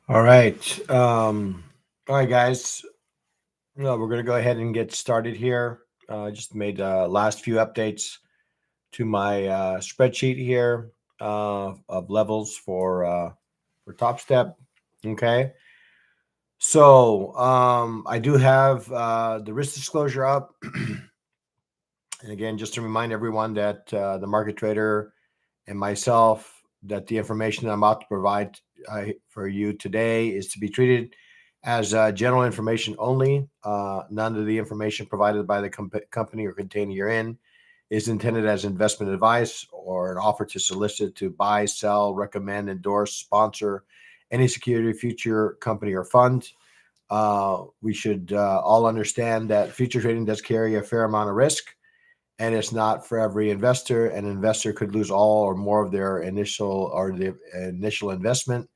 All right. All right, guys. No, we're going to go ahead and get started here. Just made last few updates to my spreadsheet here of levels for Top Step. Okay. So I do have the risk disclosure up. And again, just to remind everyone that the market trader and myself, that the information that I'm about to provide for you today is to be treated as general information only. None of the information provided by the company or contained herein is intended as investment advice or an offer to solicit to buy, sell, recommend, endorse, sponsor any security, future company, or fund. We should all understand that future trading does carry a fair amount of risk, and it's not for every investor. An investor could lose all or more of their initial investment.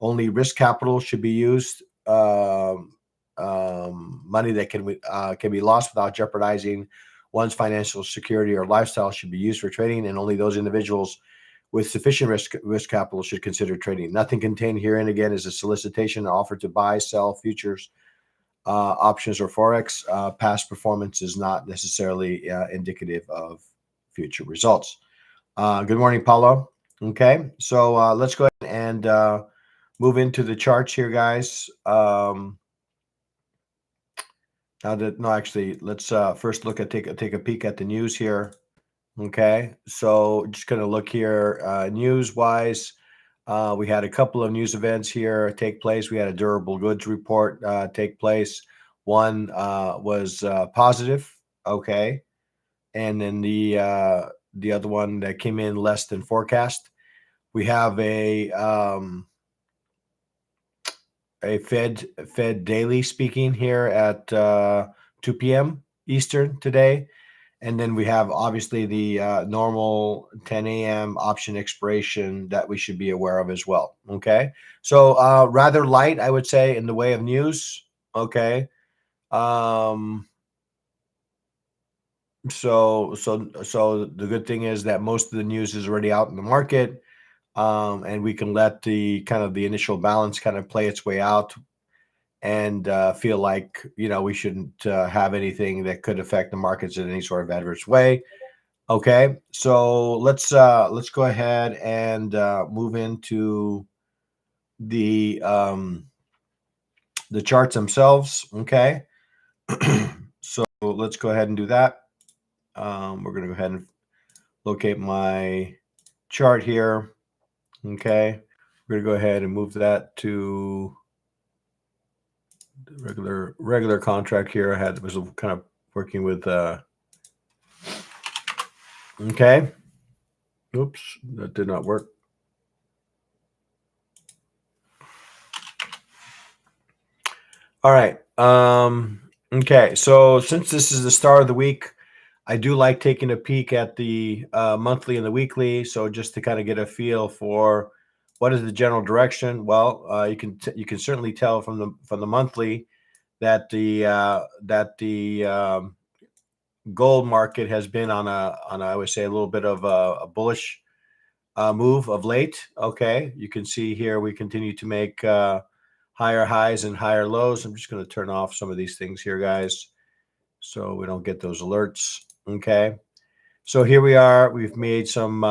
Only risk capital should be used. Money that can be lost without jeopardizing one's financial security or lifestyle should be used for trading, and only those individuals with sufficient risk capital should consider trading. Nothing contained herein, again, is a solicitation or offer to buy, sell futures, options, or forex. Past performance is not necessarily indicative of future results. Good morning, Paulo. Okay, so let's go ahead and move into the charts here, guys. Let's first take a peek at the news here. Okay, so just gonna look here, news wise. We had a couple of news events here take place. We had a durable goods report take place. One was positive, okay, and then the other one that came in less than forecast. We have a Fed daily speaking here at 2 p.m. Eastern today. And then we have obviously the normal 10 a.m. option expiration that we should be aware of as well. Okay. So rather light, I would say, in the way of news. Okay. Um, so the good thing is that most of the news is already out in the market, and we can let the kind of the initial balance kind of play its way out and feel like we shouldn't have anything that could affect the markets in any sort of adverse way. Okay, so let's go ahead and move into the the charts themselves. Okay, so let's go ahead and do that. We're going to go ahead and locate my chart here. Okay, we're going to go ahead and move that to the regular contract here. I was kind of working with. Okay, oops, that did not work. All right. Okay. So since this is the start of the week, I do like taking a peek at the monthly and the weekly. So just to kind of get a feel for what is the general direction. Well, you can certainly tell from the monthly that the gold market has been on I would say a little bit of a bullish move of late. Okay, you can see here we continue to make higher highs and higher lows. I'm just going to turn off some of these things here, guys, so we don't get those alerts. Okay, so here we are. We've made some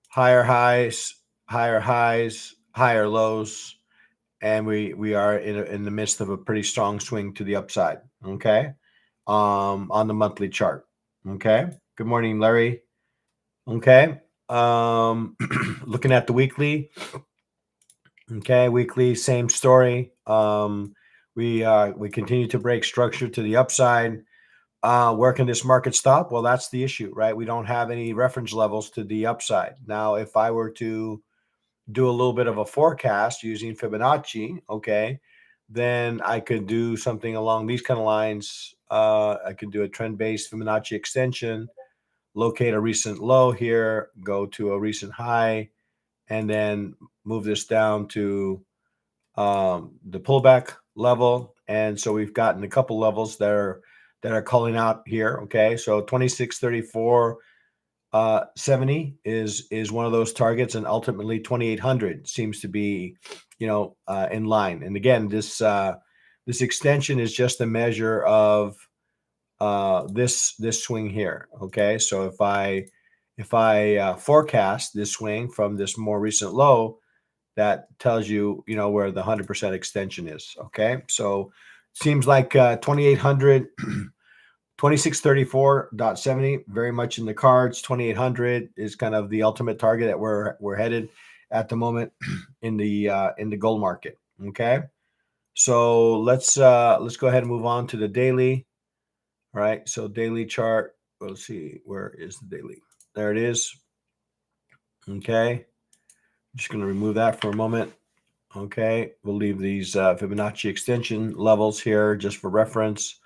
higher highs, higher lows, and we are in the midst of a pretty strong swing to the upside. Okay, on the monthly chart. Okay, good morning, Larry. Okay. Looking at the weekly. Okay, weekly, same story. We continue to break structure to the upside. Where can this market stop? Well, that's the issue, right? We don't have any reference levels to the upside. Now, if I were to do a little bit of a forecast using Fibonacci, okay, then I could do something along these kind of lines. I could do a trend-based Fibonacci extension, locate a recent low here, go to a recent high, and then move this down to the pullback level. And so we've gotten a couple levels that are calling out here. Okay, so 2634 70 is one of those targets, and ultimately 2800 seems to be in line. And again, this extension is just a measure of this swing here. Okay, so if I forecast this swing from this more recent low, that tells you where the 100% extension is. Okay, so seems like 2800 2634.70 very much in the cards. 2800 is kind of the ultimate target that we're headed at the moment in the gold market. Okay, so let's go ahead and move on to the daily. All right, so daily chart. Let's see, where is the daily? There it is. Okay, I'm just going to remove that for a moment. Okay, we'll leave these Fibonacci extension levels here just for reference.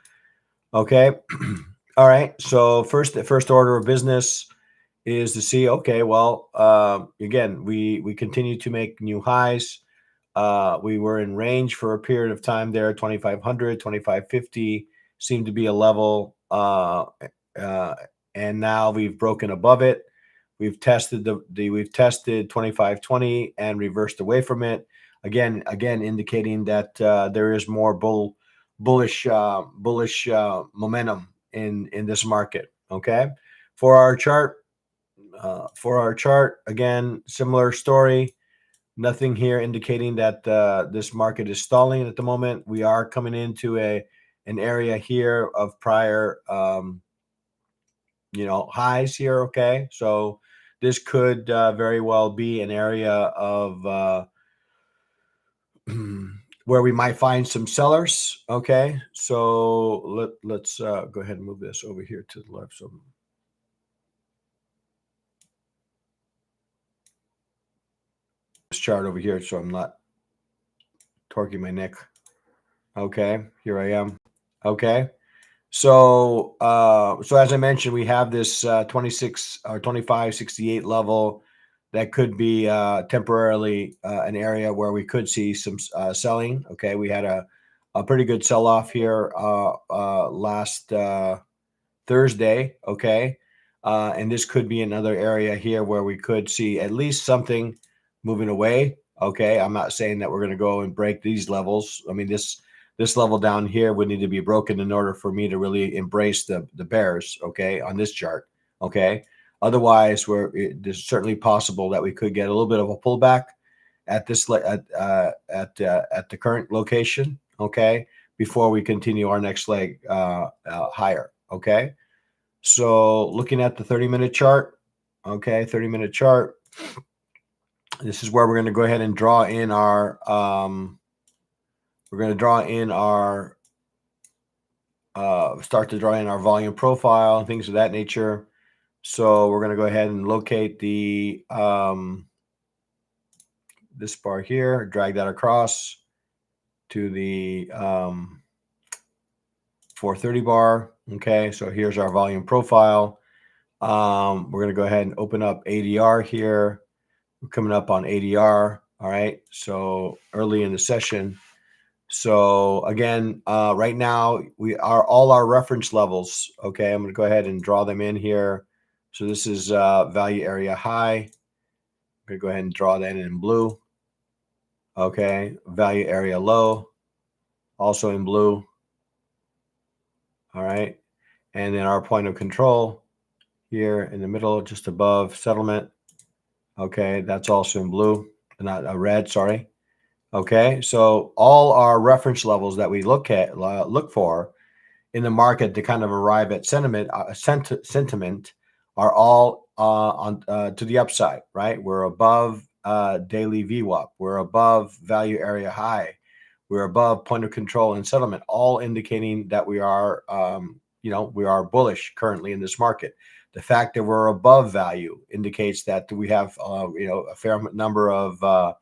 Okay, all right. So first order of business is to see. Okay, well, again, we continue to make new highs. We were in range for a period of time there. 2500, 2550 seemed to be a level, and now we've broken above it. We've tested we've tested 2520 and reversed away from it. Again, indicating that there is more bullish momentum in this market. Okay, for our chart, again, similar story. Nothing here indicating that this market is stalling at the moment. We are coming into an area here of prior highs here. Okay, so this could very well be an area of where we might find some sellers. Okay, so let's go ahead and move this over here to the left. So this chart over here, so I'm not torquing my neck Okay, here I am. Okay. So as I mentioned, we have this 26 or 2568 level that could be temporarily an area where we could see some selling. Okay, we had a pretty good sell off here last Thursday. Okay, and this could be another area here where we could see at least something moving away. Okay, I'm not saying that we're going to go and break these levels. I mean, this level down here would need to be broken in order for me to really embrace the bears. Okay, on this chart. Okay, otherwise, it's certainly possible that we could get a little bit of a pullback at at the current location. Okay, before we continue our next leg higher. Okay. So looking at the 30-minute chart, okay, 30-minute chart, this is where we're going to go ahead and draw in our, we're going to draw in our, start to draw in our volume profile and things of that nature. So we're going to go ahead and locate the, this bar here, drag that across to the 430 bar. Okay, so here's our volume profile. We're going to go ahead and open up ADR here. We're coming up on ADR. All right. So early in the session. So again, right now we are all our reference levels. Okay. I'm going to go ahead and draw them in here. So this is value area high. I'm going to go ahead and draw that in blue. Okay. Value area low, also in blue. All right. And then our point of control here in the middle, just above settlement. Okay. That's also in blue, not red. Sorry. Okay, so all our reference levels that we look for in the market to kind of arrive at sentiment are all on to the upside, right? We're above daily VWAP, we're above value area high, we're above point of control and settlement, all indicating that we are, we are bullish currently in this market. The fact that we're above value indicates that we have, a fair number of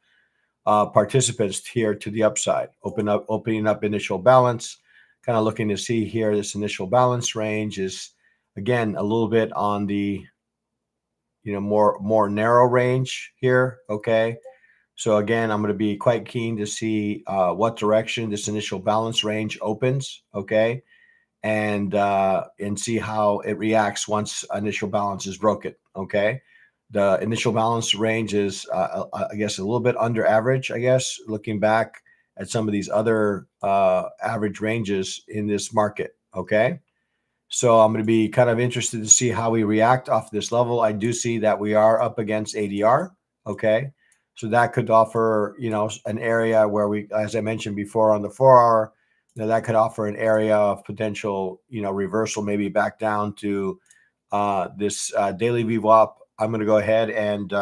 participants here to the upside, opening up initial balance, kind of looking to see here. This initial balance range is again a little bit on the more narrow range here. Okay, so again, I'm going to be quite keen to see what direction this initial balance range opens. Okay, and see how it reacts once initial balance is broken. Okay. The initial balance range is, I guess, a little bit under average, I guess, looking back at some of these other average ranges in this market. Okay. So I'm going to be kind of interested to see how we react off this level. I do see that we are up against ADR. Okay. So that could offer, an area where we, as I mentioned before on the 4 hour, that could offer an area of potential, reversal, maybe back down to this daily VWAP. I'm going to go ahead and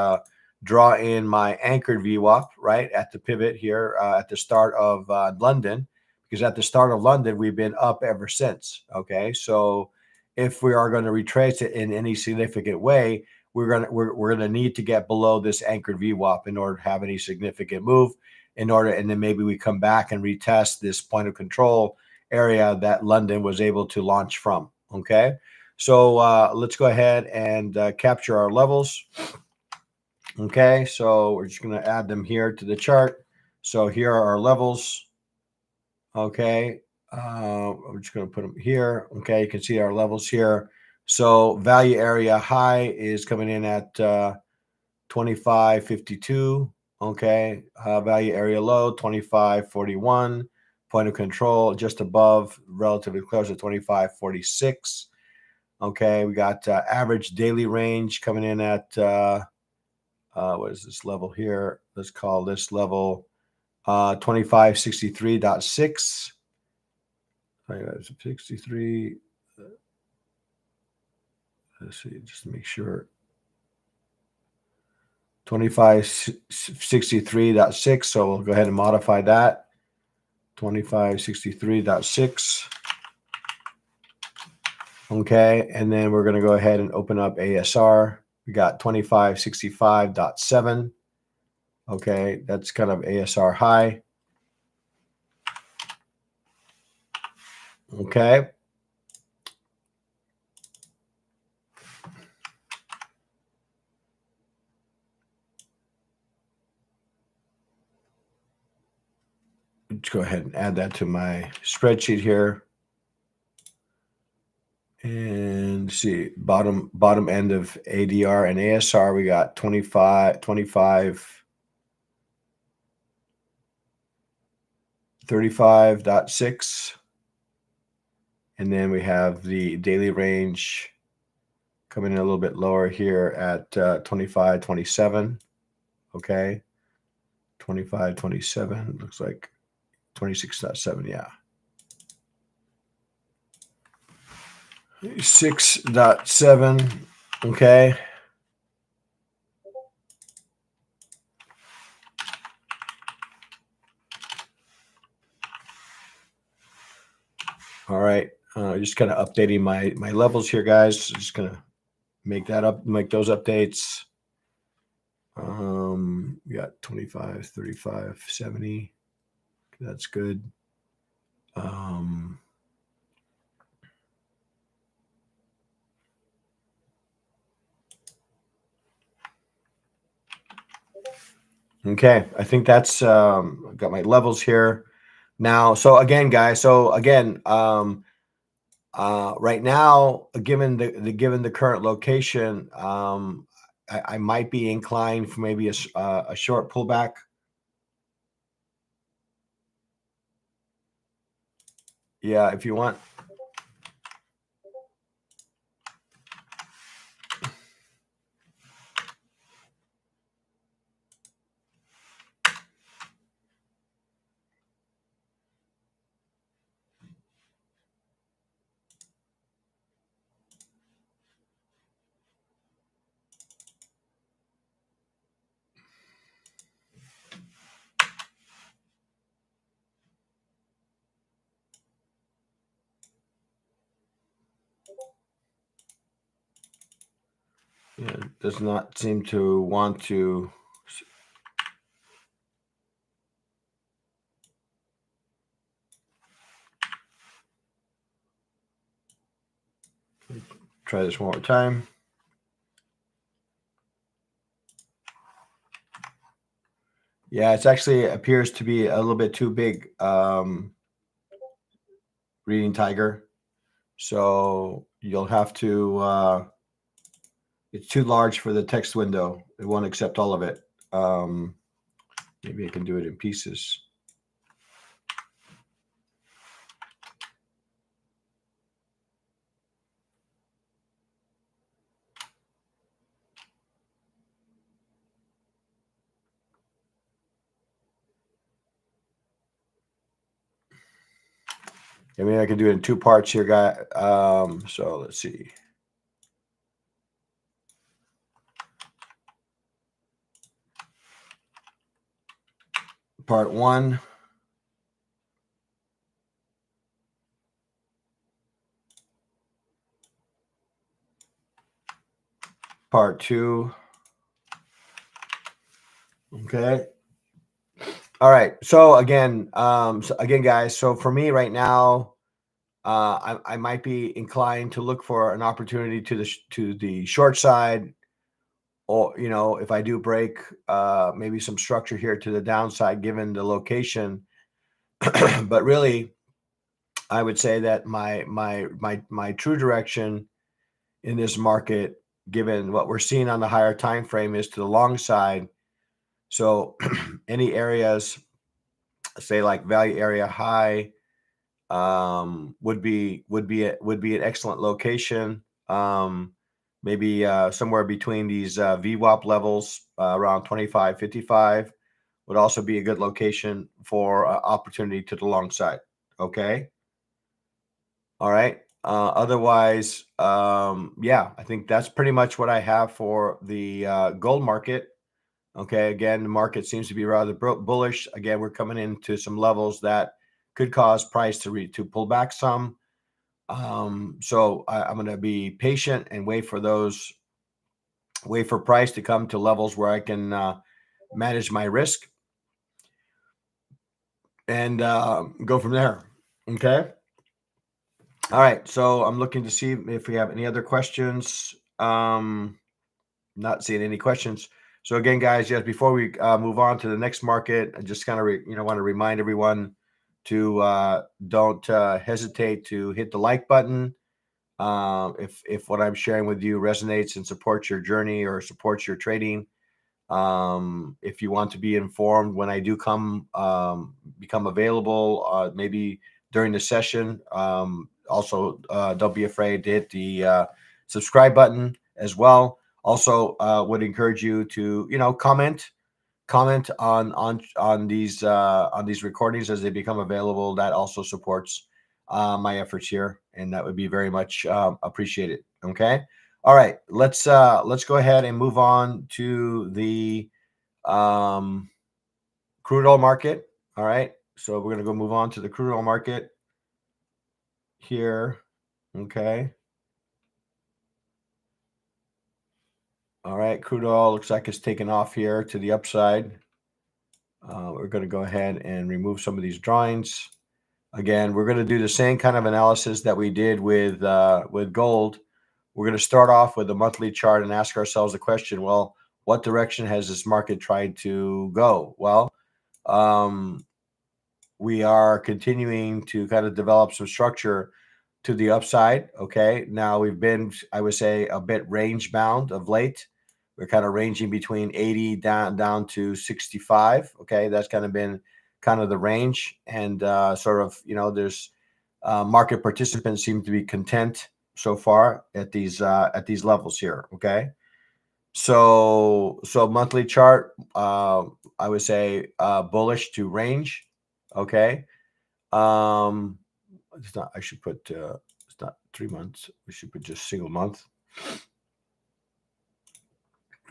draw in my anchored VWAP right at the pivot here at the start of London, because at the start of London, we've been up ever since. Okay. So if we are going to retrace it in any significant way, we're going to need to get below this anchored VWAP in order to have any significant move, and then maybe we come back and retest this point of control area that London was able to launch from. Okay. So let's go ahead and capture our levels. Okay, so we're just going to add them here to the chart. So here are our levels. Okay, I'm just going to put them here. Okay, you can see our levels here. So value area high is coming in at 25.52. Okay, value area low 25.41. Point of control just above, relatively close to 25.46. Okay, we got average daily range coming in at what is this level here? Let's call this level 2563.6. 63. Let's see, just to make sure. 2563.6. So we'll go ahead and modify that. 2563.6. Okay, and then we're going to go ahead and open up ASR. We got 2565.7. Okay, that's kind of ASR high. Okay. Let's go ahead and add that to my spreadsheet here. And see, bottom end of ADR and ASR, we got 25, 35.6. And then we have the daily range coming in a little bit lower here at 25.27. Okay. 25.27 looks like 26.7. Yeah. 6.7. Okay. All right. Just kind of updating my levels here, guys. Just gonna make those updates. We got 25, 35, 70. That's good. Okay, I think that's I've got my levels here now. So again, guys, right now, given the current location, I might be inclined for maybe a short pullback. Yeah, if you want. Yeah, it does not seem to want to. Try this one more time. Yeah, it's actually appears to be a little bit too big. Reading Tiger. So you'll have to. It's too large for the text window. It won't accept all of it. Maybe I can do it in pieces. I mean, I can do it in two parts here, guy. So let's see. Part one. Part two. Okay. All right. So again, guys. So for me right now, I might be inclined to look for an opportunity to the short side, or if I do break, maybe some structure here to the downside, given the location. But really, I would say that my true direction in this market, given what we're seeing on the higher time frame, is to the long side. So any areas, say like value area high, would be an excellent location. Maybe somewhere between these VWAP levels, around 25.55, would also be a good location for opportunity to the long side. Okay. All right. Otherwise, yeah, I think that's pretty much what I have for the gold market. Okay. Again, the market seems to be rather bullish. Again, we're coming into some levels that could cause price to pull back some. So I'm going to be patient and wait for price to come to levels where I can manage my risk and go from there. Okay. All right, so I'm looking to see if we have any other questions. Not seeing any questions. So again, guys, yes, before we move on to the next market, I just kind of want to remind everyone to don't hesitate to hit the like button. If what I'm sharing with you resonates and supports your journey or supports your trading, if you want to be informed when I do become available, maybe during the session, also don't be afraid to hit the subscribe button as well. Also, would encourage you to comment on these recordings as they become available. That also supports my efforts here, and that would be very much appreciated. Okay. All right, let's go ahead and move on to the um, crude oil market. All right, so we're gonna go move on to the crude oil market here. Okay. All right, crude oil looks like it's taken off here to the upside. We're going to go ahead and remove some of these drawings. Again, we're going to do the same kind of analysis that we did with gold. We're going to start off with a monthly chart and ask ourselves the question: well, what direction has this market tried to go? Well, um, we are continuing to kind of develop some structure to the upside. Okay. Now we've been, I would say, a bit range bound of late. We're kind of ranging between 80 down to 65. Okay. That's kind of been kind of the range. And sort of, there's market participants seem to be content so far at these levels here. Okay. So monthly chart, I would say bullish to range. Okay. Um, it's not. I should put. It's not 3 months. We should put just single month.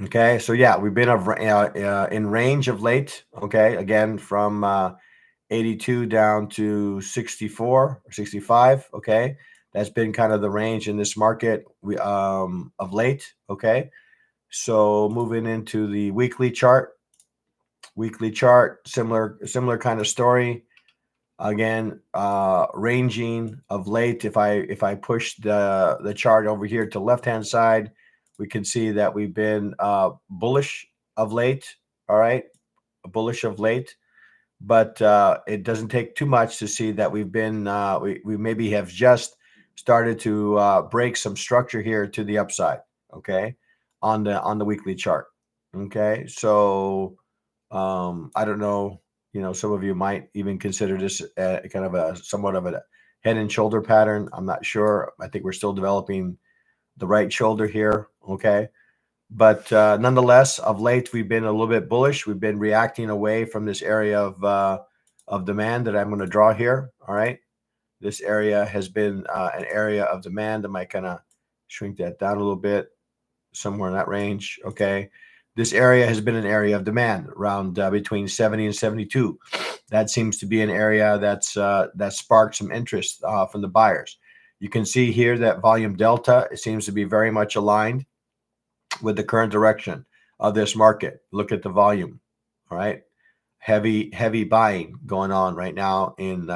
Okay. So yeah, we've been in range of late. Okay. Again, from 82 down to 64 or 65. Okay. That's been kind of the range in this market of late. Okay. So moving into the weekly chart. Weekly chart, similar kind of story. Again, ranging of late. If I push the chart over here to left hand side, we can see that we've been bullish of late. All right, bullish of late, but it doesn't take too much to see that we've been we maybe have just started to break some structure here to the upside. Okay, on the weekly chart. Okay, so I don't know. Some of you might even consider this kind of a somewhat of a head and shoulder pattern. I'm not sure. I think we're still developing the right shoulder here. Okay. But nonetheless, of late, we've been a little bit bullish. We've been reacting away from this area of demand that I'm going to draw here. All right. This area has been an area of demand. I might kind of shrink that down a little bit, somewhere in that range. Okay. This area has been an area of demand around between 70 and 72. That seems to be an area that sparked some interest from the buyers. You can see here that volume delta, it seems to be very much aligned with the current direction of this market. Look at the volume. All right. Heavy buying going on right now in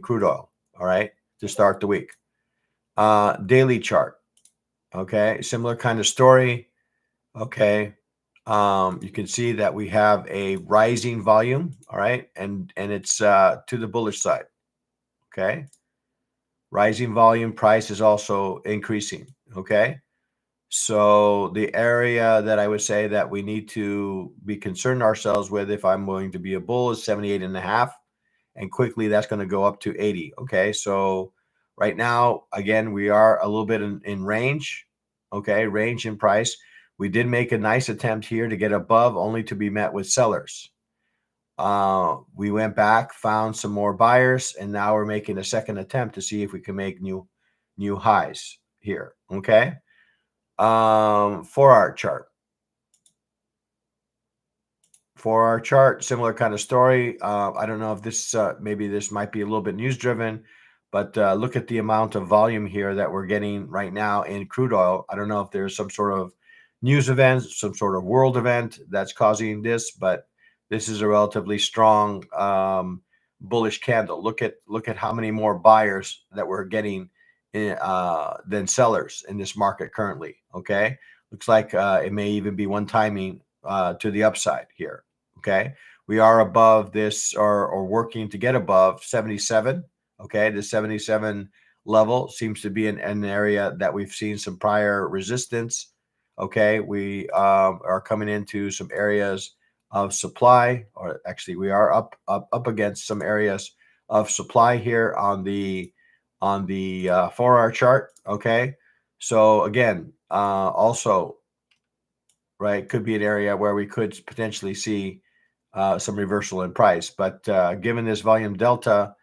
crude oil. All right. To start the week. Daily chart. Okay. Similar kind of story. Okay. You can see that we have a rising volume, all right, and it's to the bullish side. Okay, rising volume, price is also increasing. Okay, so the area that I would say that we need to be concerned ourselves with, if I'm going to be a bull, is 78 and a half, and quickly that's going to go up to 80. Okay, so right now, again, we are a little bit in range. Okay, range in price. We did make a nice attempt here to get above, only to be met with sellers. We went back, found some more buyers, and now we're making a second attempt to see if we can make new highs here. Okay, 4-hour chart. 4-hour chart, similar kind of story. I don't know if this maybe this might be a little bit news driven, but look at the amount of volume here that we're getting right now in crude oil. I don't know if there's some sort of news event, some sort of world event that's causing this, but this is a relatively strong bullish candle. Look at how many more buyers that we're getting than sellers in this market currently. Okay, looks like it may even be one timing to the upside here. Okay, we are above this, or working to get above 77. Okay, the 77 level seems to be an area that we've seen some prior resistance. Okay, we are coming into some areas of supply, or actually we are up against some areas of supply here on the 4-hour chart. Okay, so again, also, right, could be an area where we could potentially see some reversal in price, but given this volume delta,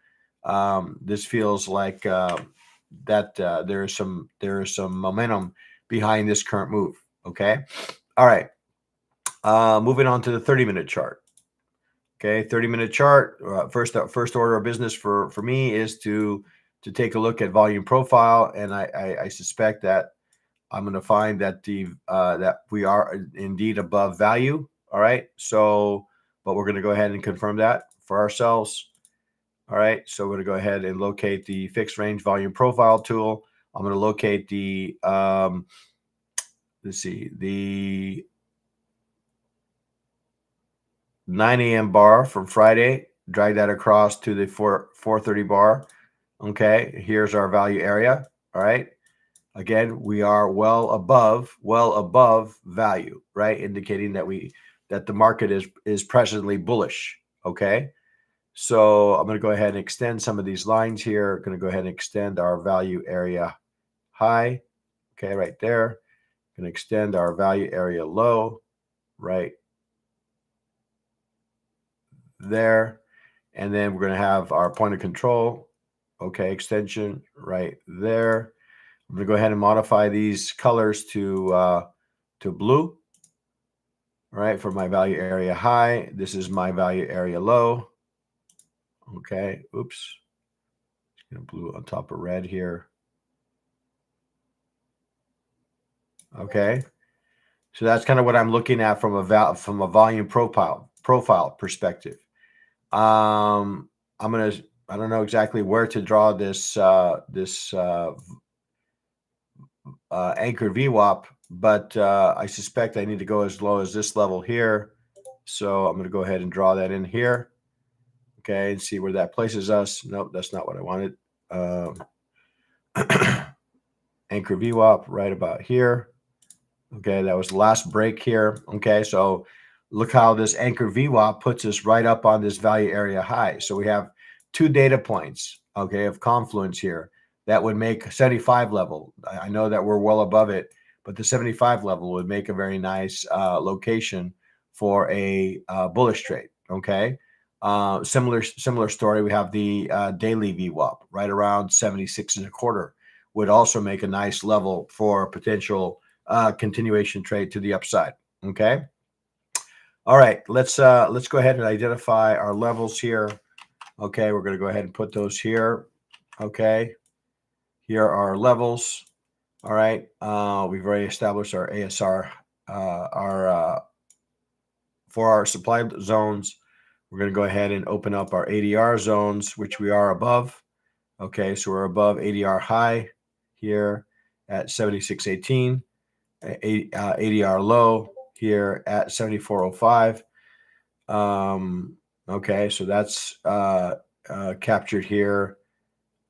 this feels like that there is some momentum behind this current move. Okay, all right, moving on to the 30-minute chart. Okay, 30-minute chart. First order of business for me is to take a look at volume profile, and I suspect that I'm going to find that that we are indeed above value. All right, so but we're going to go ahead and confirm that for ourselves. All right, so we're going to go ahead and locate the fixed range volume profile tool. I'm going to locate the let's see, the 9 a.m. bar from Friday, drag that across to the 4:30 bar. Okay, here's our value area. All right. Again, we are well above value, right? Indicating that the market is presently bullish. Okay. So I'm going to go ahead and extend some of these lines here. Going to go ahead and extend our value area high. Okay, right there. Going to extend our value area low right there. And then we're going to have our point of control, okay, extension right there. I'm going to go ahead and modify these colors to blue, all right, for my value area high. This is my value area low. Okay, oops. Blue on top of red here. Okay, so that's kind of what I'm looking at from a volume profile perspective. I don't know exactly where to draw this anchor VWAP, but I suspect I need to go as low as this level here. So I'm going to go ahead and draw that in here. Okay, and see where that places us. Nope, that's not what I wanted. Anchor VWAP right about here. Okay, that was the last break here. Okay, so look how this anchor VWAP puts us right up on this value area high. So we have two data points, okay, of confluence here that would make 75 level. I know that we're well above it, but the 75 level would make a very nice location for a bullish trade. Okay, similar story. We have the daily VWAP right around 76 and a quarter would also make a nice level for potential continuation trade to the upside. Okay. All right. Let's go ahead and identify our levels here. Okay, we're going to go ahead and put those here. Okay. Here are our levels. All right. We've already established our ASR, for our supply zones. We're going to go ahead and open up our ADR zones, which we are above. Okay, so we're above ADR high here at 76.18. ADR low here at 74.05. Okay, so that's captured here.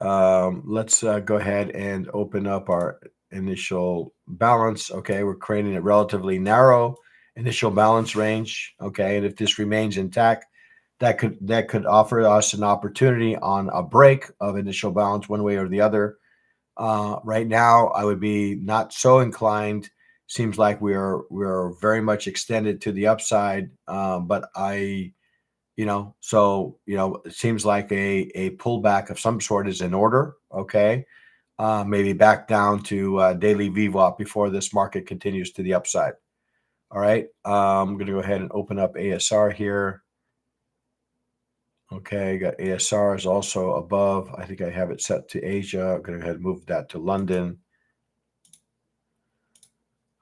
Let's go ahead and open up our initial balance. Okay, we're creating a relatively narrow initial balance range. Okay, and if this remains intact, that could offer us an opportunity on a break of initial balance one way or the other. Right now, I would be not so inclined. Seems like we're very much extended to the upside, but it seems like a pullback of some sort is in order. Okay, maybe back down to daily VWAP before this market continues to the upside. All right, I'm going to go ahead and open up ASR here. Okay, got ASR is also above. I think I have it set to Asia. I'm going to go ahead and move that to London.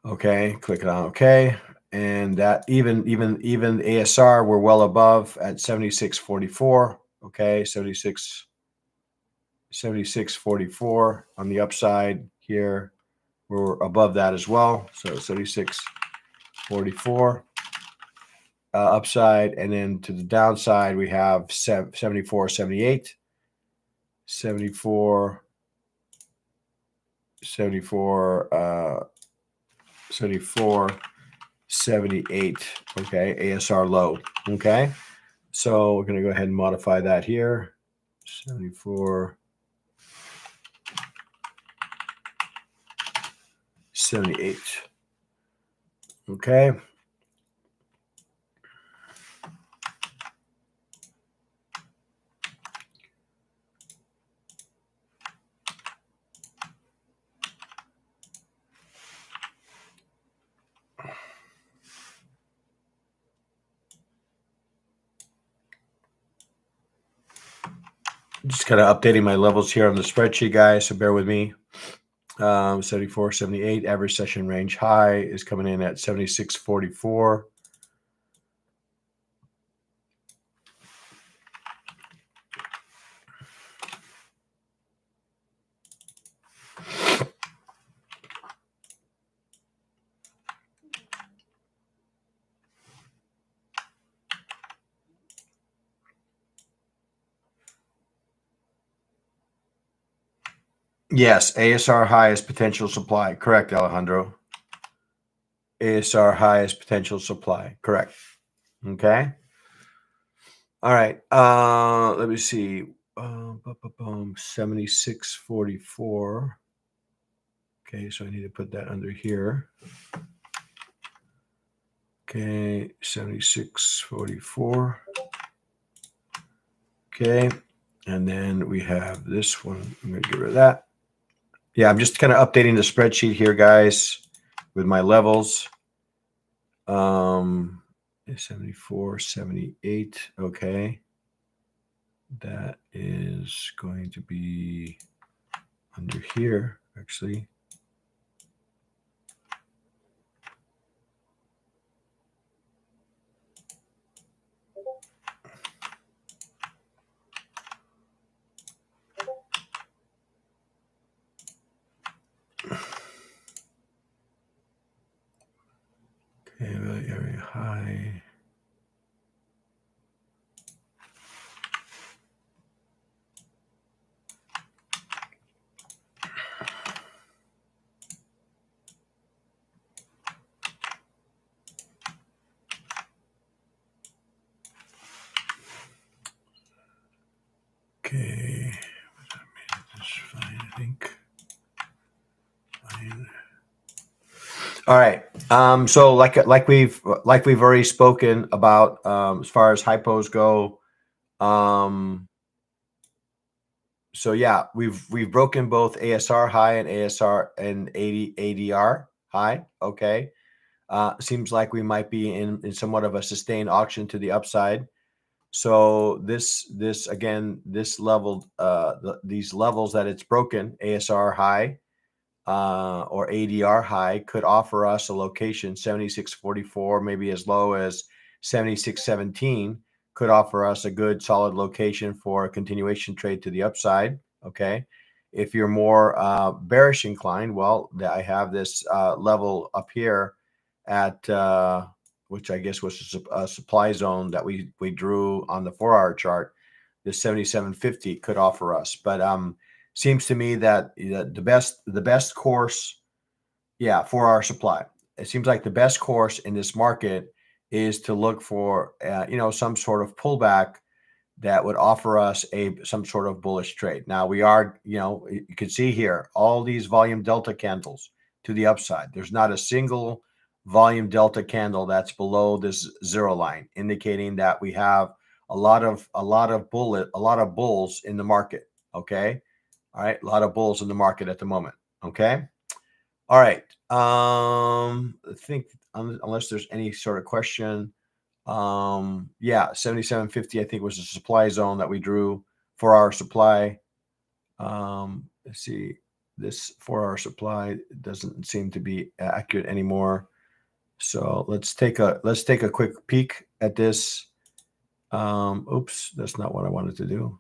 Okay, click on OK. And that even ASR, we're well above at 76.44. Okay, 76. 76.44 on the upside here. We're above that as well. So 76.44 upside. And then to the downside, we have 74.78, 74, 74, 74, 78. Okay. ASR low. Okay. So we're going to go ahead and modify that here. 74, 78. Okay. Just kind of updating my levels here on the spreadsheet, guys. So bear with me. 74, 78. Average session range high is coming in at 76.44. Yes, ASR high is potential supply. Correct, Alejandro. ASR high is potential supply. Correct. Okay. All right. Let me see. 76.44. Okay, so I need to put that under here. Okay, 76.44. Okay, and then we have this one. I'm going to get rid of that. Yeah, I'm just kind of updating the spreadsheet here, guys, with my levels. 74, 78. Okay. That is going to be under here, actually. Okay, really area high. Okay, that's fine, I think. Fine. All right. So like we've already spoken about as far as hypos go. So yeah, we've broken both ASR high and ASR and ADR high. Okay. Seems like we might be in somewhat of a sustained auction to the upside. So this again, this level, these levels that it's broken, ASR high or ADR high, could offer us a location 76.44, maybe as low as 76.17, could offer us a good solid location for a continuation trade to the upside. Okay. If you're more bearish inclined, well, I have this level up here at which I guess was a supply zone that we drew on the 4-hour chart. The 77.50 could offer us, but seems to me that the best course, yeah, 4-hour supply. It seems like the best course in this market is to look for some sort of pullback that would offer us some sort of bullish trade. Now we are, you can see here all these volume delta candles to the upside. There's not a single volume delta candle that's below this zero line, indicating that we have a lot of bulls in the market. Okay. All right. A lot of bulls in the market at the moment. Okay. All right. I think unless there's any sort of question, yeah, 77.50 I think was the supply zone that we drew for our supply. Let's see, this 4-hour supply doesn't seem to be accurate anymore. So let's take a quick peek at this. Oops, that's not what I wanted to do.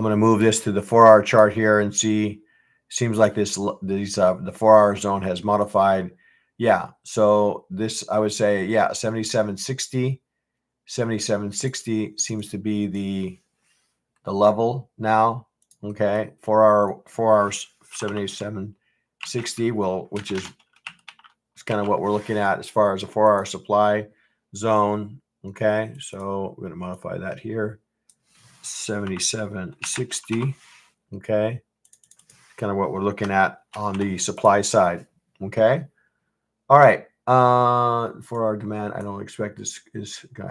I'm going to move this to the 4-hour chart here and see. Seems like the 4-hour zone has modified. Yeah. So this, I would say, yeah, 77.60. 77.60 seems to be the level now. Okay. 4 hours 77.60 will, which is kind of what we're looking at as far as a 4-hour supply zone. Okay. So we're going to modify that here. 77.60. Okay. Kind of what we're looking at on the supply side. Okay. All right. For our demand, I don't expect this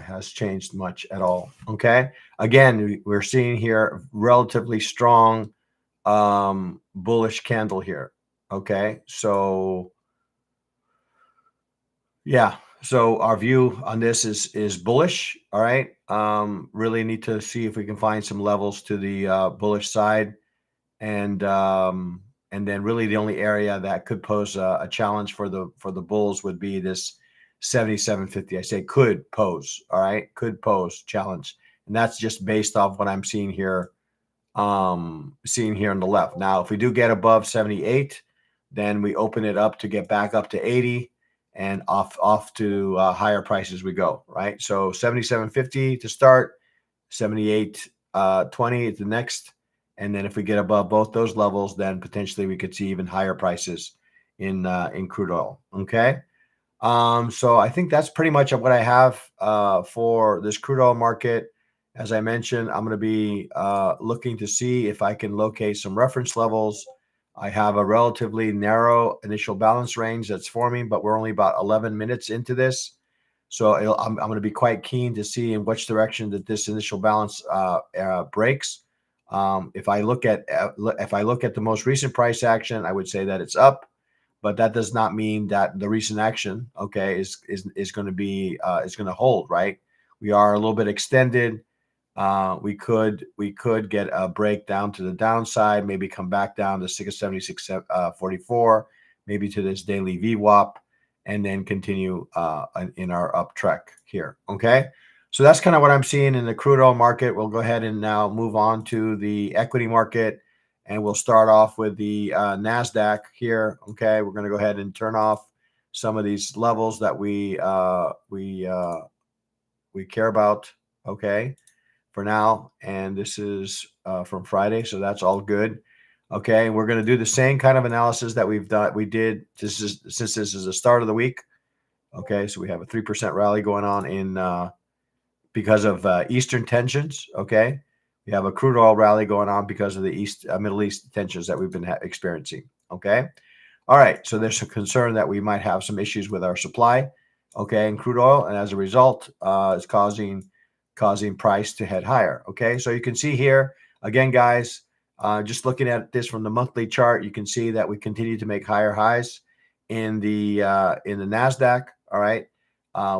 has changed much at all. Okay. Again, we're seeing here relatively strong bullish candle here. Okay. So yeah. So our view on this is bullish. All right. Really need to see if we can find some levels to the bullish side. And then really the only area that could pose a challenge for the bulls would be this 77.50. I say could pose, all right, could pose challenge, and that's just based off what I'm seeing here, on the left. Now, if we do get above 78, then we open it up to get back up to 80, and off to higher prices we go, right? So 77.50 to start, 78.20 is the next. And then if we get above both those levels, then potentially we could see even higher prices in crude oil. Okay. So I think that's pretty much what I have for this crude oil market. As I mentioned, I'm going to be looking to see if I can locate some reference levels. I have a relatively narrow initial balance range that's forming, but we're only about 11 minutes into this. So I'm going to be quite keen to see in which direction that this initial balance breaks. If I look at the most recent price action, I would say that it's up, but that does not mean that the recent action, okay, is going to be is going to hold, right? We are a little bit extended. We could get a break down to the downside, maybe come back down to 676.44, maybe to this daily VWAP, and then continue in our up trek here. Okay. So that's kind of what I'm seeing in the crude oil market. We'll go ahead and now move on to the equity market, and we'll start off with the NASDAQ here. Okay. We're going to go ahead and turn off some of these levels that we care about. Okay. For now, and this is from Friday, so that's all good. Okay, and we're going to do the same kind of analysis that we did. Since this is the start of the week. Okay, so we have a 3% rally going on in because of Eastern tensions. Okay, we have a crude oil rally going on because of the Middle East tensions that we've been experiencing. Okay, all right. So there's a concern that we might have some issues with our supply. Okay, in crude oil, and as a result, it's causing price to head higher. Okay, so you can see here again, guys. Just looking at this from the monthly chart, you can see that we continue to make higher highs in the Nasdaq. All right,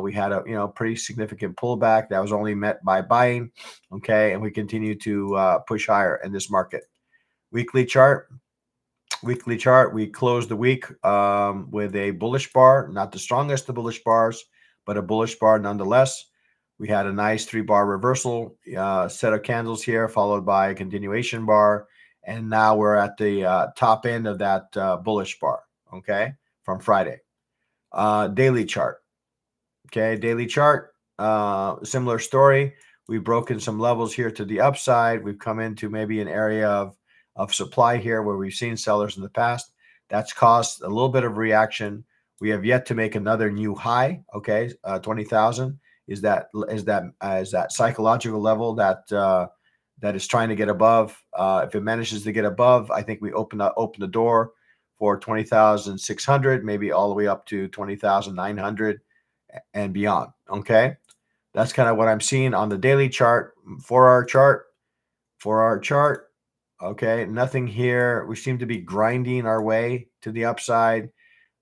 we had a pretty significant pullback that was only met by buying. Okay, and we continue to push higher in this market. Weekly chart, we closed the week with a bullish bar, not the strongest of bullish bars, but a bullish bar nonetheless. We had a nice 3-bar reversal set of candles here, followed by a continuation bar. And now we're at the top end of that bullish bar, okay, from Friday. Daily chart. Okay, daily chart, similar story. We've broken some levels here to the upside. We've come into maybe an area of supply here where we've seen sellers in the past. That's caused a little bit of reaction. We have yet to make another new high. Okay, 20,000 is that psychological level that is trying to get above. If it manages to get above, I think we open the door for 20,600, maybe all the way up to 20,900 and beyond. Okay, that's kind of what I'm seeing on the daily chart. For our chart. Okay, nothing here. We seem to be grinding our way to the upside.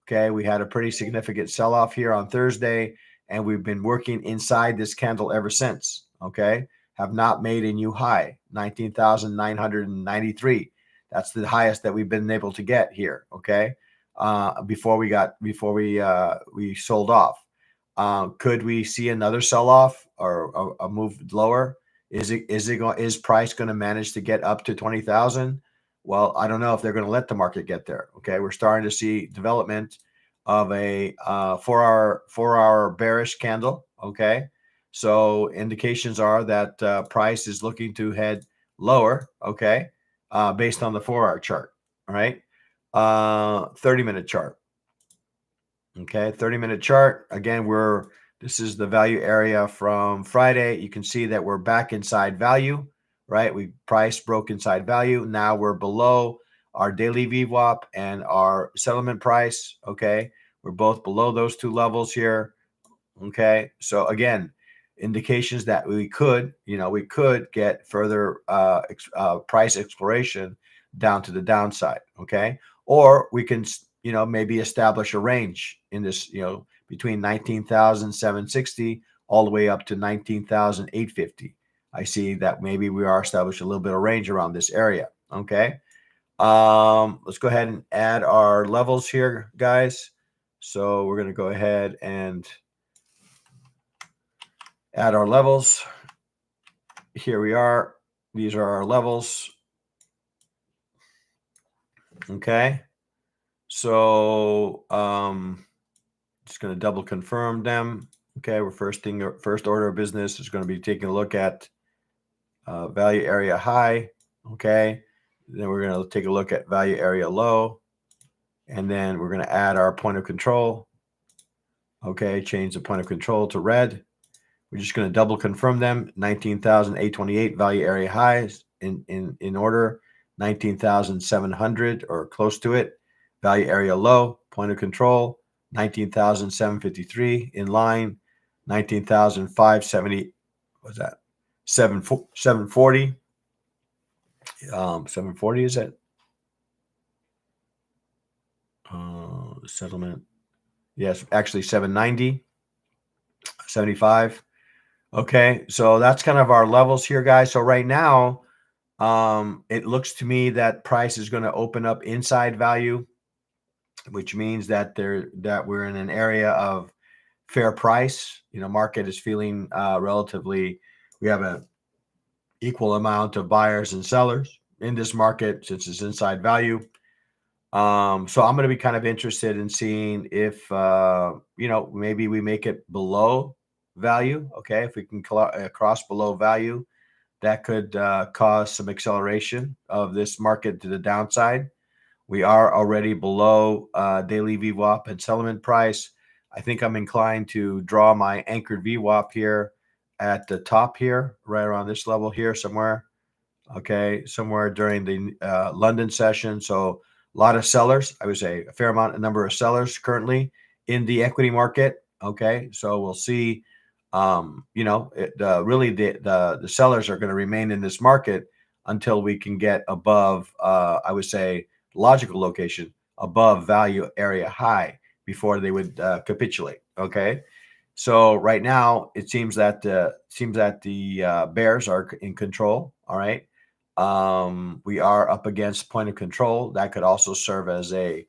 Okay, we had a pretty significant sell-off here on Thursday, and we've been working inside this candle ever since. Okay, have not made a new high, 19,993. That's the highest that we've been able to get here. Okay, before we sold off. Could we see another sell-off or a move lower? Is price going to manage to get up to 20,000? Well, I don't know if they're going to let the market get there. Okay, we're starting to see development of a 4-hour bearish candle. Okay, so indications are that price is looking to head lower. Okay, based on the 4-hour chart. All right, 30-minute chart. Okay, 30-minute chart. Again, this is the value area from Friday. You can see that we're back inside value, right? Price broke inside value. Now we're below our daily VWAP and our settlement price. Okay, we're both below those two levels here. Okay, so again, indications that we could get further price exploration down to the downside. Okay, or we can maybe establish a range in this between 19,760 all the way up to 19,850. I see that maybe we are establishing a little bit of range around this area. Okay, let's go ahead and add our levels here, guys. So we're going to go ahead and add our levels. Here we are. These are our levels. Okay. So just going to double confirm them. Okay. We're first order of business is going to be taking a look at value area high. Okay. Then we're going to take a look at value area low. And then we're going to add our point of control. Okay. Change the point of control to red. We're just going to double confirm them. 19,828 value area highs in order. 19,700 or close to it. Value area low, point of control. 19,753 in line. 19,570. What's that? 740. 740 is it? Settlement. Yes, actually 790. 75. Okay, so that's kind of our levels here, guys. So right now, it looks to me that price is going to open up inside value, which means that we're in an area of fair price. Market is feeling relatively. We have an equal amount of buyers and sellers in this market since it's inside value. So I'm going to be kind of interested in seeing if maybe we make it below value. Okay, if we can cross below value, that could cause some acceleration of this market to the downside. We are already below daily VWAP and settlement price. I think I'm inclined to draw my anchored VWAP here at the top here, right around this level here somewhere. Okay, somewhere during the London session. So a lot of sellers, I would say a fair number of sellers currently in the equity market. Okay, so we'll see. Really the sellers are going to remain in this market until we can get above, I would say, logical location above value area high before they would capitulate. Okay, so right now it seems that the bears are in control. All right. We are up against point of control. That could also serve as a,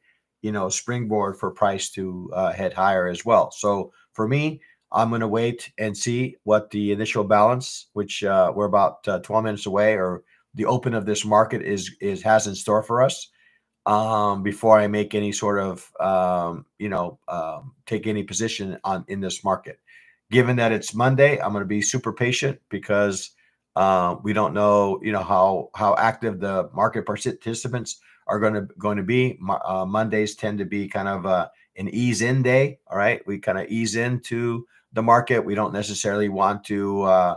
springboard for price to head higher as well. So for me, I'm going to wait and see what the initial balance, which we're about 12 minutes away, or the open of this market has in store for us, before I make any sort of, take any position in this market. Given that it's Monday, I'm going to be super patient because we don't know, how active the market participants are going to be. Mondays tend to be kind of an ease in day. All right, we kind of ease into the market. We don't necessarily want to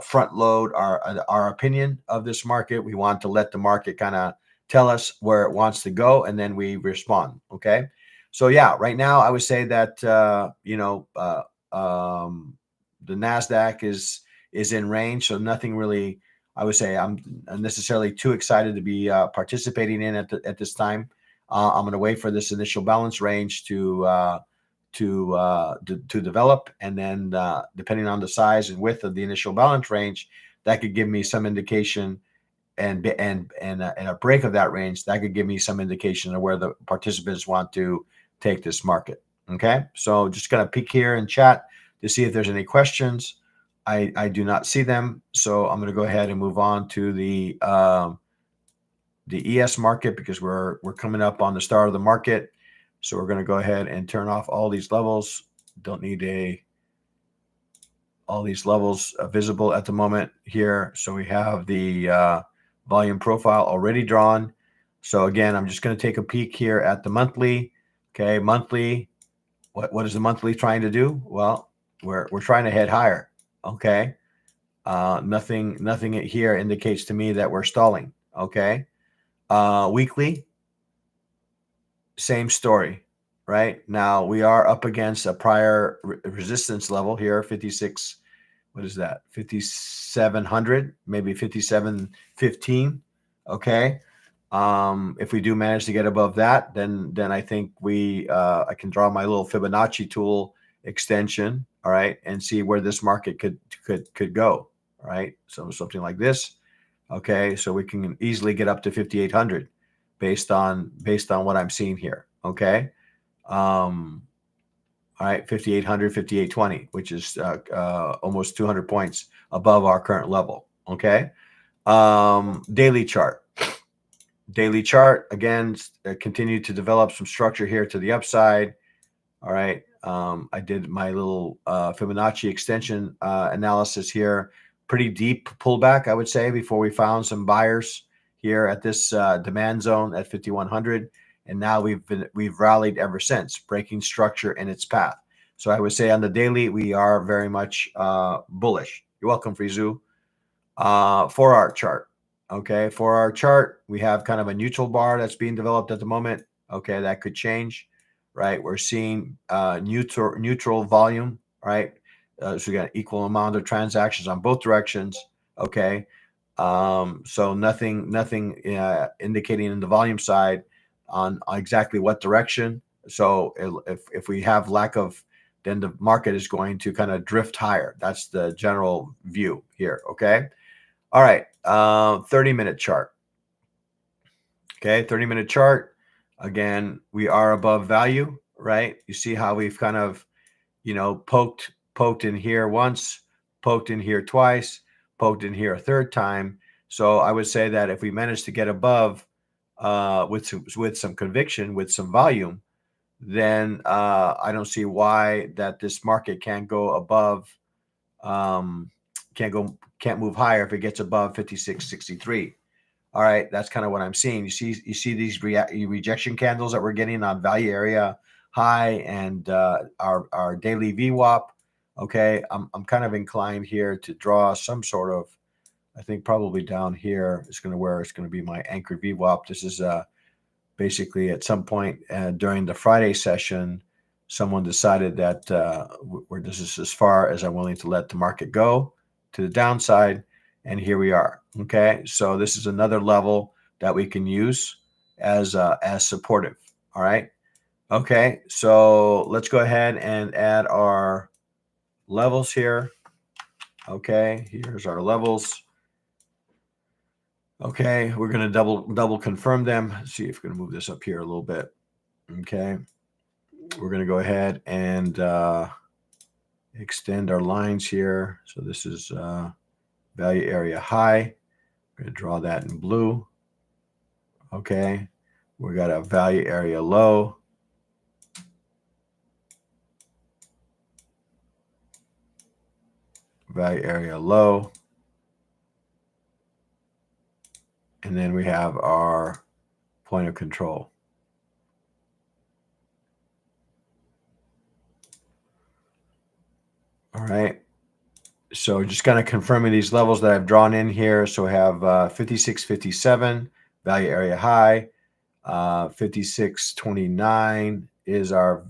front load our opinion of this market. We want to let the market kind of tell us where it wants to go, and then we respond. Okay, so yeah, right now I would say that the Nasdaq is in range, so nothing really. I would say I'm necessarily too excited to be participating in at this time. I'm going to wait for this initial balance range to develop, and then depending on the size and width of the initial balance range, that could give me some indication, and a break of that range that could give me some indication of where the participants want to take this market. Okay, so just gonna peek here and chat to see if there's any questions. I do not see them. So I'm going to go ahead and move on to the ES market, because we're coming up on the start of the market. So we're going to go ahead and turn off all these levels. Don't need all these levels visible at the moment here. So we have the volume profile already drawn. So again, I'm just going to take a peek here at the monthly. Okay, monthly. What is the monthly trying to do? Well, we're trying to head higher. Okay. Nothing here indicates to me that we're stalling. Okay. Weekly, same story, right? Now we are up against a prior resistance level here, 56. What is that? 5,700, maybe 5,715. Okay. If we do manage to get above that, then I think I can draw my little Fibonacci tool extension, all right, and see where this market could go, all right? So something like this, okay. So we can easily get up to 5,800 based on what I'm seeing here, okay. All right, 5,800, 5,820, which is almost 200 points above our current level, okay. Daily chart. Daily chart, again, continued to develop some structure here to the upside. All right. I did my little Fibonacci extension analysis here. Pretty deep pullback, I would say, before we found some buyers here at this demand zone at 5,100. And now we've rallied ever since, breaking structure in its path. So I would say on the daily, we are very much bullish. You're welcome, Frizu. 4-hour chart. Okay, 4-hour chart, we have kind of a neutral bar that's being developed at the moment. Okay, that could change, right? We're seeing neutral volume, right? So we got equal amount of transactions on both directions. Okay, so nothing indicating in the volume side on exactly what direction. So if we have lack of, then the market is going to kind of drift higher. That's the general view here. Okay. All right, 30-minute chart. Okay, 30-minute chart. Again, we are above value, right? You see how we've kind of, poked in here once, poked in here twice, poked in here a third time. So I would say that if we manage to get above with some conviction, with some volume, then I don't see why that this market can't go above, can't move higher if it gets above 56.63. All right, that's kind of what I'm seeing. You see these rejection candles that we're getting on value area high and our daily VWAP. Okay, I'm kind of inclined here to draw some sort of, I think probably down here is going to be my anchor VWAP. This is basically at some point during the Friday session, someone decided that this is as far as I'm willing to let the market go to the downside. And here we are. Okay, so this is another level that we can use as supportive. All right. Okay, so let's go ahead and add our levels here. Okay, here's our levels. Okay, we're going to double confirm them. Let's see if we're going to move this up here a little bit. Okay, we're going to go ahead and extend our lines here. So this is value area high. I'm going to draw that in blue. Okay, we got a value area low. Value area low. And then we have our point of control. All right. So just kind of confirming these levels that I've drawn in here. So we have 56.57, value area high. 56.29 is our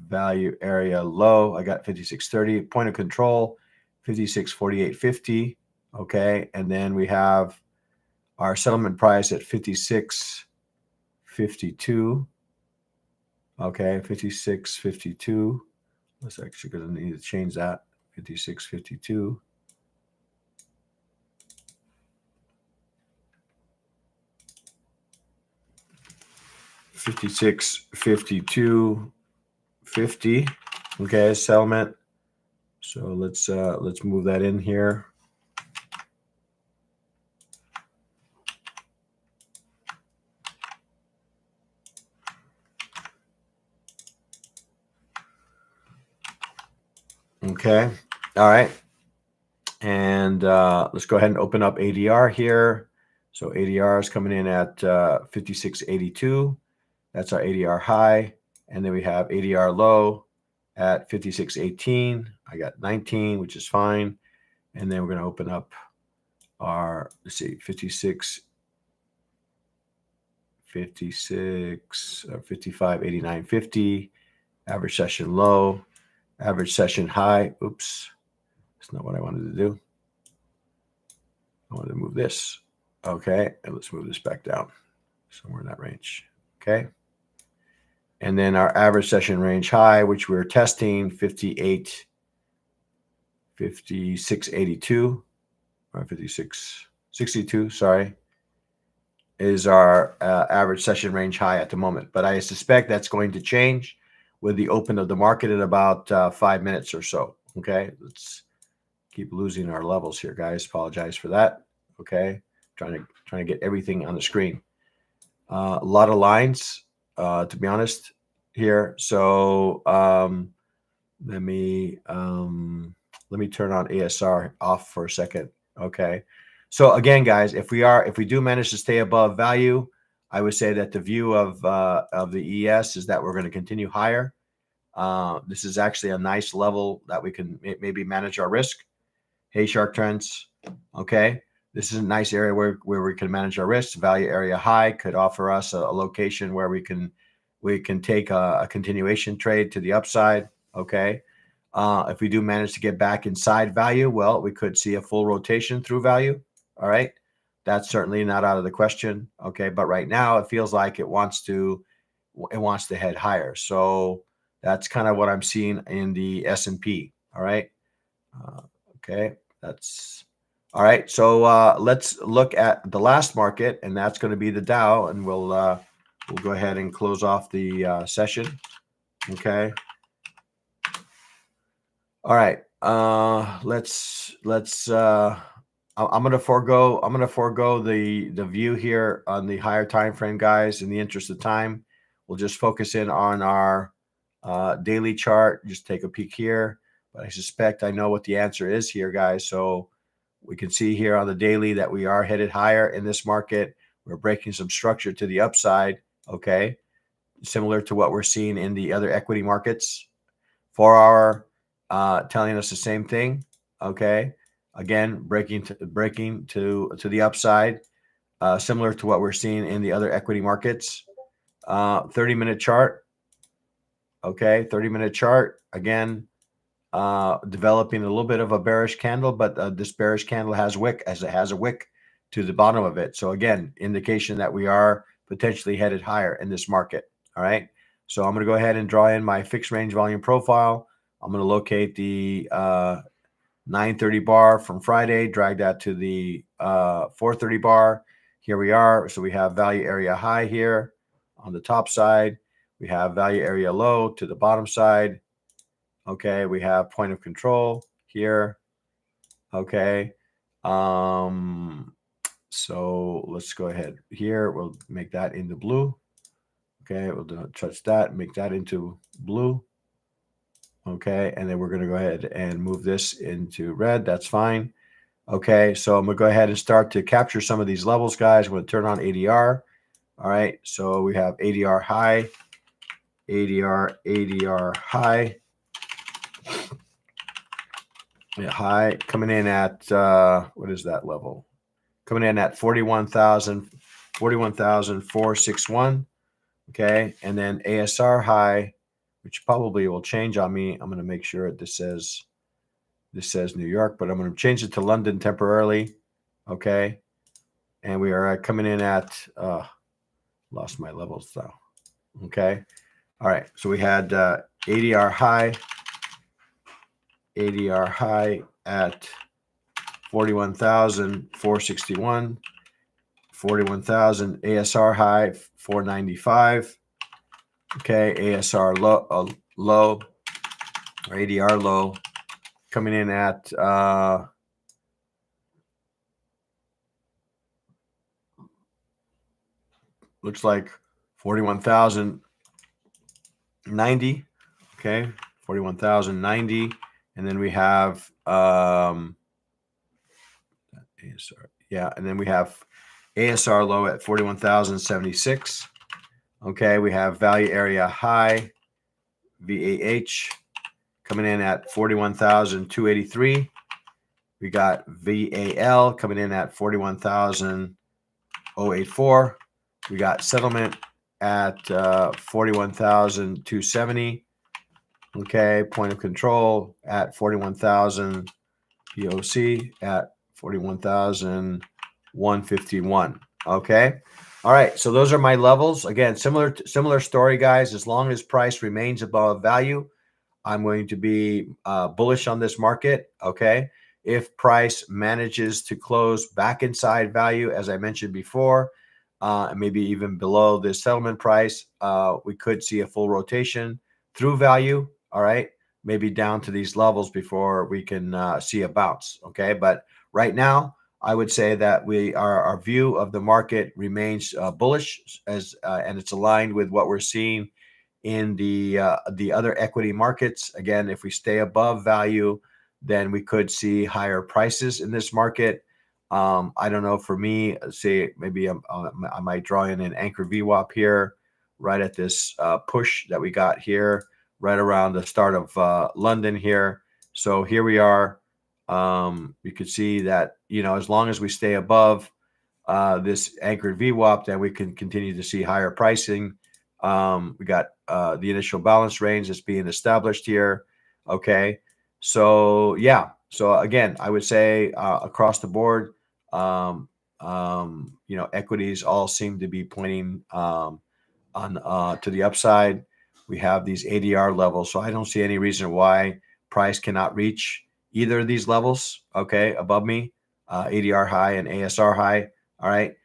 value area low. I got 56.30, point of control, 56.4850. Okay. And then we have our settlement price at 56.52. Okay. 56.52. Let's actually going to need to change that. 56.52. 56.52.50. Okay, settlement. So let's move that in here. Okay. All right. And let's go ahead and open up ADR here. So ADR is coming in at 56.82. That's our ADR high. And then we have ADR low at 56.18. I got 19, which is fine. And then we're going to open up our, let's see, 55, 89, 50. Average session low, average session high. Oops. That's not what I wanted to do. I wanted to move this. Okay. And let's move this back down somewhere in that range. Okay. And then our average session range high, which we're testing, 56.82 or 56.62, sorry, is our average session range high at the moment. But I suspect that's going to change with the open of the market in about 5 minutes or so. Okay. Let's keep losing our levels here, guys. Apologize for that. Okay. Trying to get everything on the screen. A lot of lines, to be honest, here. So let me turn on ASR off for a second. Okay. So again, guys, if we do manage to stay above value, I would say that the view of the ES is that we're going to continue higher. This is actually a nice level that we can maybe manage our risk. Hey, Shark Trends. Okay. This is a nice area where we can manage our risks. Value area high could offer us a location where we can take a continuation trade to the upside. Okay. If we do manage to get back inside value, well, we could see a full rotation through value. All right. That's certainly not out of the question. Okay. But right now it feels like it wants to head higher. So that's kind of what I'm seeing in the S&P. All right. Okay. That's all right. So let's look at the last market, and that's going to be the Dow, and we'll go ahead and close off the session. Okay. All right. Let's. I'm gonna forego the view here on the higher time frame, guys. In the interest of time, we'll just focus in on our daily chart. Just take a peek here. But I suspect I know what the answer is here, guys. So we can see here on the daily that we are headed higher in this market. We're breaking some structure to the upside. Okay. Similar to what we're seeing in the other equity markets. 4 hour telling us the same thing. Okay. Again, breaking to the upside, similar to what we're seeing in the other equity markets. 30-minute chart. Okay. 30-minute chart. Again, developing a little bit of a bearish candle, but this bearish candle has wick, as it has a wick to the bottom of it. So again, indication that we are potentially headed higher in this market. All right. So I'm going to go ahead and draw in my fixed range volume profile. I'm going to locate the 930 bar from Friday, drag that to the 430 bar. Here we are. So we have value area high here on the top side. We have value area low to the bottom side. Okay, we have point of control here. Okay. So let's go ahead here. We'll make that into blue. Okay, we'll touch that, make that into blue. Okay, and then we're going to go ahead and move this into red. That's fine. Okay, so I'm going to go ahead and start to capture some of these levels, guys. I'm going to turn on ADR. All right, so we have ADR high, ADR high. Yeah, high coming in at what is that level? Coming in at 41,461. Okay, and then ASR high, which probably will change on me. I'm going to make sure this says New York, but I'm going to change it to London temporarily. Okay, and we are coming in at lost my levels though. Okay, all right. So we had ADR high at 41,461, 41,000 ASR high 495. Okay, ASR low or ADR low coming in at looks like 41,090. Okay, 41,090, and then we have ASR, yeah, and then we have ASR low at 41,076. Okay, we have value area high VAH coming in at 41,283. We got VAL coming in at 41,084. We got settlement at 41,270. Okay, point of control at 41,000. POC at 41,151. Okay. All right. So those are my levels. Again, similar story, guys. As long as price remains above value, I'm going to be bullish on this market. Okay. If price manages to close back inside value, as I mentioned before, and maybe even below the settlement price, we could see a full rotation through value. All right. Maybe down to these levels before we can see a bounce. Okay. But right now, I would say that our view of the market remains bullish and it's aligned with what we're seeing in the other equity markets. Again, if we stay above value, then we could see higher prices in this market. I don't know. For me, say maybe I might draw in an anchor VWAP here, right at this push that we got here, right around the start of London here. So here we are. You could see that, as long as we stay above this anchored VWAP, then we can continue to see higher pricing. We got the initial balance range that's being established here. Okay. So yeah. So again, I would say across the board, equities all seem to be pointing on to the upside. We have these ADR levels, so I don't see any reason why price cannot reach either of these levels. Okay, above me, ADR high and ASR high. All right.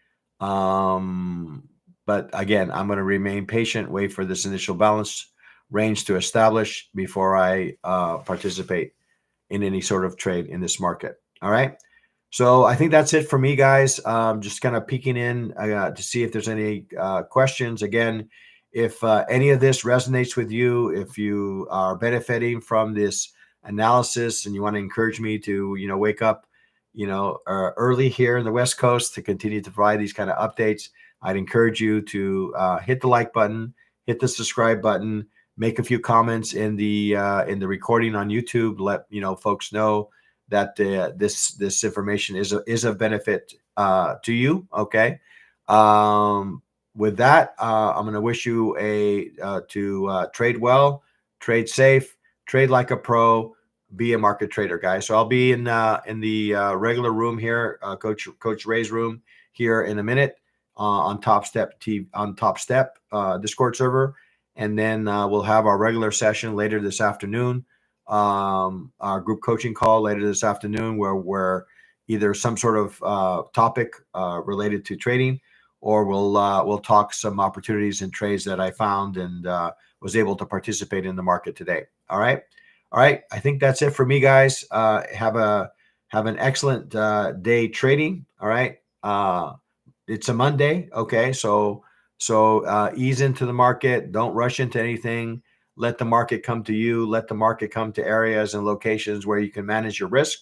But again, I'm going to remain patient, wait for this initial balance range to establish before I participate in any sort of trade in this market. All right. So I think that's it for me, guys. Just kind of peeking in to see if there's any questions. Again, if any of this resonates with you, if you are benefiting from this analysis and you want to encourage me to, wake up, early here in the West Coast to continue to provide these kind of updates, I'd encourage you to hit the like button, hit the subscribe button, make a few comments in the recording on YouTube. Let folks know that this information is of benefit to you. Okay. With that, I'm going to wish you to trade well, trade safe, trade like a pro, be a market trader, guys. So I'll be in the regular room here, Coach Ray's room here in a minute on Top Step Discord server, and then we'll have our regular session later this afternoon. Our group coaching call later this afternoon, where either some sort of topic related to trading, or we'll talk some opportunities and trades that I found and was able to participate in the market today. All right. I think that's it for me, guys. Have an excellent day trading. All right. It's a Monday. Okay. So ease into the market. Don't rush into anything. Let the market come to you. Let the market come to areas and locations where you can manage your risk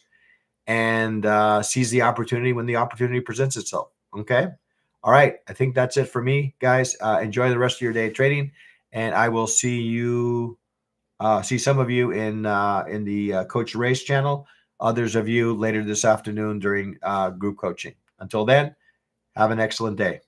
and seize the opportunity when the opportunity presents itself. Okay. All right. I think that's it for me, guys. Enjoy the rest of your day trading, and I will see some of you in the Coach Race channel. Others of you later this afternoon during group coaching. Until then, have an excellent day.